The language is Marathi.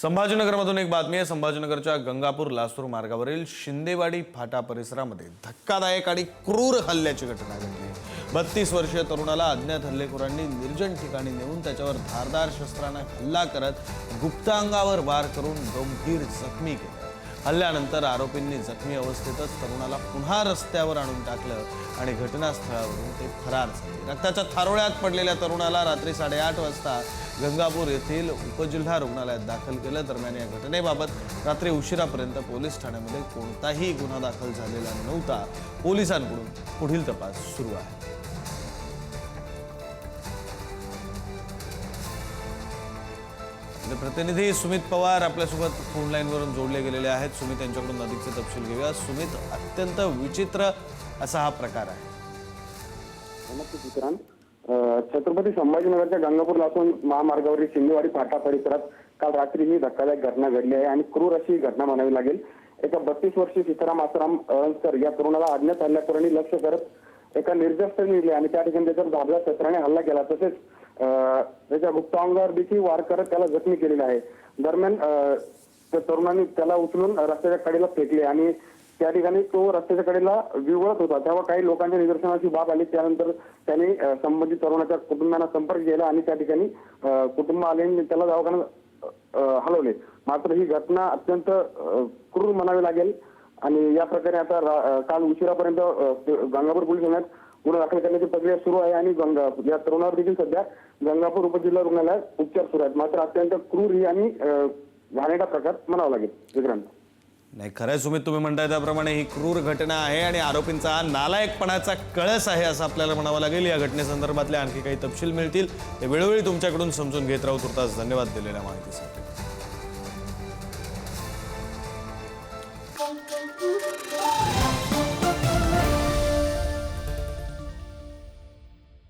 संभाजीनगरमधून एक बातमी आहे। संभाजीनगरच्या गंगापूर लासूर मार्गावरील शिंदेवाडी फाटा परिसरामध्ये धक्कादायक आणि क्रूर हल्ल्याची घटना घडली। 32 वर्षीय तरुणाला अज्ञात हल्लेखोरांनी निर्जन ठिकाणी नेऊन त्याच्यावर धारदार शस्त्राने हल्ला करत गुप्तांगावर वार करून गंभीर जखमी केले। हल्ल्यानंतर आरोपींनी जखमी अवस्थेतच तरुणाला पुन्हा रस्त्यावर आणून टाकलं आणि घटनास्थळावरून ते फरार झाले। रक्ताच्या थारोळ्यात पडलेल्या तरुणाला रात्री 8:30 वाजता गंगापूर येथील उपजिल्हा रुग्णालयात दाखल केलं। दरम्यान या घटनेबाबत रात्री उशिरापर्यंत पोलीस ठाण्यामध्ये कोणताही गुन्हा दाखल झालेला नव्हता। पोलिसांकडून पुढील तपास सुरू आहे। प्रतिनिधी सुमित पवार आपल्यासोबत फोन लाईनवरून जोडले गेलेले आहेत। सुमित यांच्याकडून अधिकचे तपशील घेऊया। सुमित, अत्यंत विचित्र असा हा प्रकार आहे। नमस्ते विक्रांत। छत्रपती संभाजीनगरच्या गंगापूर लासूर महामार्गावरील शिंदेवाडी फाटा परिसरात काल रात्री ही धक्कादायक घटना घडली आहे आणि क्रूर अशी घटना म्हणावी लागेल। एका 32 वर्षीय सीताराम आसाराम अळणकर या तरुणाला अज्ञात हल्लेखोरांनी लक्ष्य करत एका निर्जन नेले आणि त्या ठिकाणी त्याच्यावर धारदार शस्त्राने हल्ला केला। तसेच त्याच्या गुप्तांगावर देखील वार करत त्याला जखमी केलेला आहे। दरम्यान त्या तरुणाने त्याला उचलून रस्त्याच्या कडेला फेकले आणि त्या ठिकाणी तो रस्त्याच्या कडेला विवळत होता। तेव्हा काही लोकांच्या निदर्शनाची बाब आली। त्यानंतर त्यांनी संबंधित तरुणाच्या कुटुंबियांना संपर्क केला आणि त्या ठिकाणी कुटुंब आले आणि त्याला दवाखान्यात हलवले। मात्र ही घटना अत्यंत क्रूर म्हणावी लागेल आणि या प्रकारे आता काल उशिरापर्यंत गंगापूर पोलीस ठाण्यात गुन्हा दाखल करण्याची प्रक्रिया सुरू आहे आणि या तरुणावर देखील सध्या गंगापूर उपजिल्हा रुग्णालयात उपचार सुरू आहेत। मात्र अत्यंत क्रूर ही आणि घाणेरडा प्रकार म्हणावा लागेल विक्रांत। नाही, खरंय सुमित, तुम्ही म्हणताय त्याप्रमाणे ही क्रूर घटना आहे आणि आरोपींचा नालायकपणाचा कळस आहे असं आपल्याला म्हणावं लागेल। या घटनेसंदर्भातले आणखी काही तपशील मिळतील ते वेळोवेळी तुमच्याकडून समजून घेत राहू। तुर्तास धन्यवाद दिलेल्या माहितीसाठी।